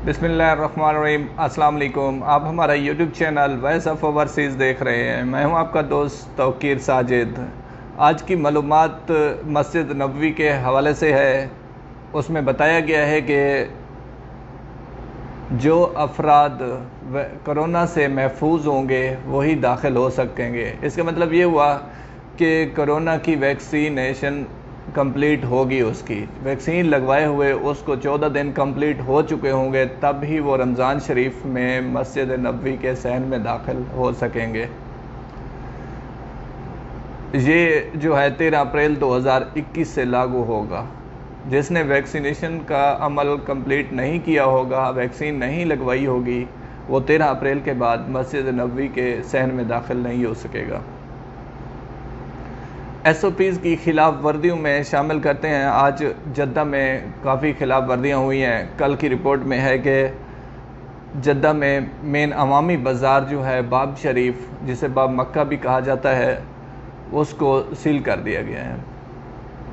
बिस्मिल्लाहिर्रहमानिर्रहीम। अस्सलाम वालेकुम। आप हमारा YouTube channel voice of overseas देख रहे हैं। मैं हूं आपका दोस्त तौकीर साजिद। आज की मालूमात मस्जिद नबवी के हवाले से है। उसमें बताया गया है कि जो अफराद कोरोना से महफूज होंगे वही दाखिल हो सकेंगे। इसका मतलब ये हुआ कि कोरोना की वैक्सीनेशन कंप्लीट होगी, उसकी वैक्सीन लगवाए हुए उसको 14 दिन कंप्लीट हो चुके होंगे, तब ही वो रमज़ान शरीफ में मस्जिद नबवी के सहन में दाखिल हो सकेंगे। ये जो है 13 अप्रैल 2021 से लागू होगा। जिसने वैक्सीनेशन का अमल कंप्लीट नहीं किया होगा, वैक्सीन नहीं लगवाई होगी, वो 13 अप्रैल के बाद मस्जिद नबवी के सहन में दाखिल नहीं हो सकेगा। SOPs की खिलाफ वर्दियों में शामिल करते हैं। आज जद्दा में काफ़ी खिलाफ वर्दियाँ हुई हैं। कल की रिपोर्ट में है कि जद्दा में मेन अवामी बाज़ार जो है बाब शरीफ, जिसे बाब मक्का भी कहा जाता है, उसको सील कर दिया गया है।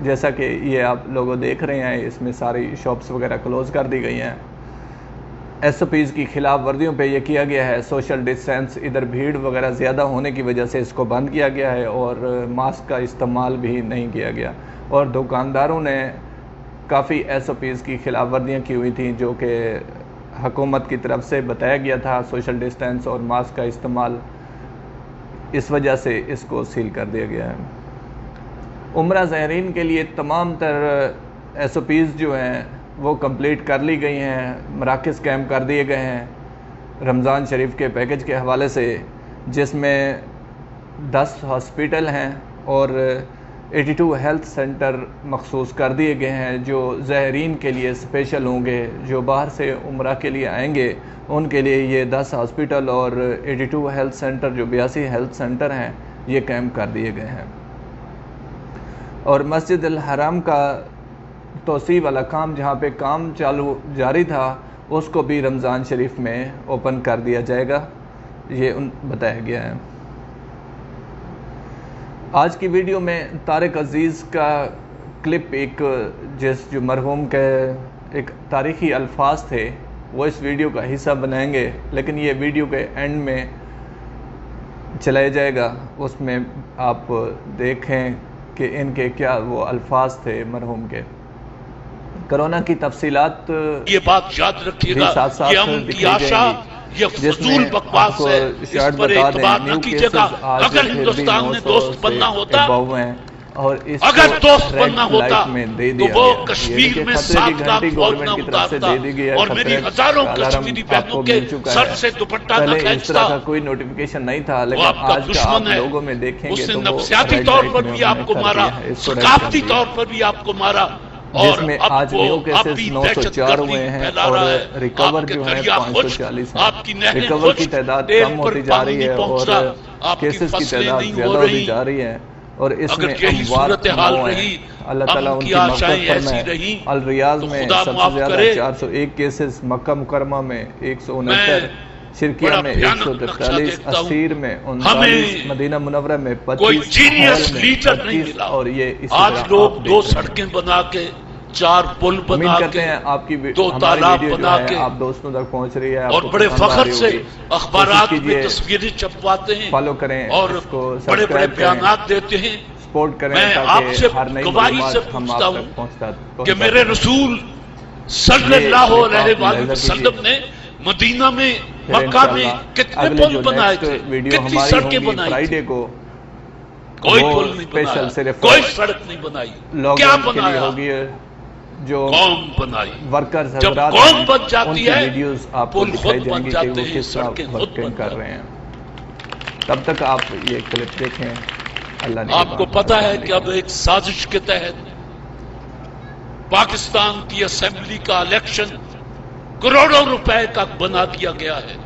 जैसा कि ये आप लोग देख रहे हैं, इसमें सारी शॉप्स वगैरह क्लोज़ कर दी गई हैं। SOPs की खिलाफ वर्दियों पे ये किया गया है। सोशल डिस्टेंस, इधर भीड़ वगैरह ज़्यादा होने की वजह से इसको बंद किया गया है और मास्क का इस्तेमाल भी नहीं किया गया। और दुकानदारों ने काफ़ी SOPs की खिलाफ वर्दियाँ की हुई थी, जो कि हुकूमत की तरफ से बताया गया था सोशल डिस्टेंस और मास्क का इस्तेमाल, इस वजह से इसको सील कर दिया गया है। उम्रा ज़ायरीन के लिए तमाम तर SOPs जो हैं वो कंप्लीट कर ली गई हैं। मराकज़ कैंप कर दिए गए हैं रमज़ान शरीफ के पैकेज के हवाले से, जिसमें 10 हॉस्पिटल हैं और 82 हेल्थ सेंटर मखसूस कर दिए गए हैं, जो ज़ायरीन के लिए स्पेशल होंगे। जो बाहर से उम्रा के लिए आएंगे उनके लिए ये 10 हॉस्पिटल और 82 हेल्थ सेंटर, जो 82 हेल्थ सेंटर हैं, ये कैंप कर दिए गए हैं। और मस्जिद अल हराम का तोसी वाला काम, जहाँ पे काम जारी था, उसको भी रमज़ान शरीफ में ओपन कर दिया जाएगा, ये बताया गया है। आज की वीडियो में तारिक अजीज़ का क्लिप, जो मरहूम के एक तारीख़ी अल्फाज थे, वो इस वीडियो का हिस्सा बनाएंगे, लेकिन ये वीडियो के एंड में चलाया जाएगा। उसमें आप देखें कि इनके क्या वो अल्फाज थे मरहूम के। कोरोना की तफसीलात ये बात याद रखिएगा, ये उनकी आशा, ये फजूल बकवास है, इस पर एतबार न कीजिएगा। अगर हिंदुस्तान में दोस्त बनना होता, अगर दोस्त बनना होता तो वो कश्मीर में 7 लाख फौज न उतारता और मेरी हजारों कश्मीरी बहनों के सर से दुपट्टा न खींचता। कोई नोटिफिकेशन नहीं था, लेकिन आपका दुश्मन है। लोगों में देखेंगे उसने नफसियाती तौर पर भी आपको मारा, सकाफती तौर पर भी आपको मारा, और आज न्यू केसेस 904 हुए हैं और रिकवर जो है 540 है। रिकवर की तादाद कम होती जा रही है और केसेस की तादाद ज़्यादा होती जा रही है। और इसमें अल्लाह ताला उनकी मग़फ़िरत फरमाए। अल रियाज में सबसे ज़्यादा 401 केसेस, मक्का मुकरमा में 169, शिरकिया में 143, असीर में 39, मदीना मुनव्वरा में 25, और ये आज लोग 2 सड़कें बना के, 4 पुल बना के, आपकी 2 तालाब बना के आप दोस्तों तक पहुंच रही है, और बड़े फख्र से अखबारात में तस्वीरें छपवाते हैं, फॉलो करें और बड़े बड़े बयानात देते हैं। सपोर्ट करें। मैं आपसे गवाही से पूछता हूँ कि मेरे रसूल सल्लल्लाहु अलैहि वसल्लम ने मदीना में, मक्का में कितने पुल बनाए थे, कितनी सड़कें बनाई? फ्राइडे को कोई पुल नहीं बनाया, कोई सड़क नहीं बनाई। क्या बनाया होगी? जो कौम बनाई। वर्कर्स जब कौम बन जाती है, वीडियोस आपको पुल दिखाई खुद बन जाएंगे जाते कि वो हैं, किस तरह सड़कें खुद वर्किंग बन कर रहे हैं। तब तक आप ये क्लिप देखें। अल्लाह ने आपको पता है कि अब एक साजिश के तहत पाकिस्तान की असेंबली का इलेक्शन करोड़ों रुपए का बना दिया गया है।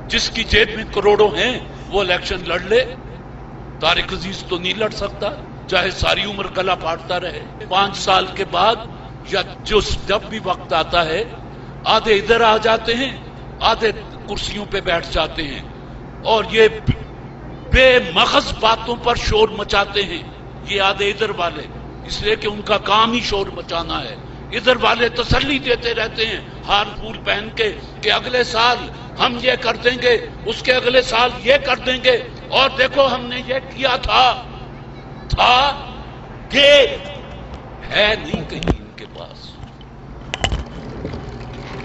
जिसकी जेब में करोड़ों हैं वो इलेक्शन लड़ ले। तारिक अजीज तो नहीं लड़ सकता, चाहे सारी उम्र गला फाड़ता रहे। 5 साल के बाद या जब भी वक्त आता है, आधे इधर आ जाते हैं, आधे कुर्सियों पे बैठ जाते हैं और ये बेमगज बातों पर शोर मचाते हैं। ये आधे इधर वाले, इसलिए कि उनका काम ही शोर मचाना है। ادھر والے تسلی دیتے رہتے ہیں ہار پھول پہن کے کہ اگلے سال ہم یہ کر دیں گے، اس کے اگلے سال یہ کر دیں گے، اور دیکھو ہم نے یہ کیا تھا کہ ہے نہیں کہیں ان کے پاس،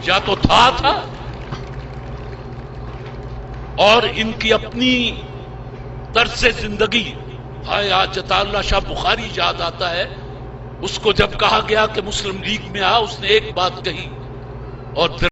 یا تو تھا اور ان کی اپنی طرز زندگی ہے۔ آج عطا اللہ شاہ بخاری یاد آتا ہے، اس کو جب کہا گیا کہ مسلم لیگ میں آ، اس نے ایک بات کہی اور پھر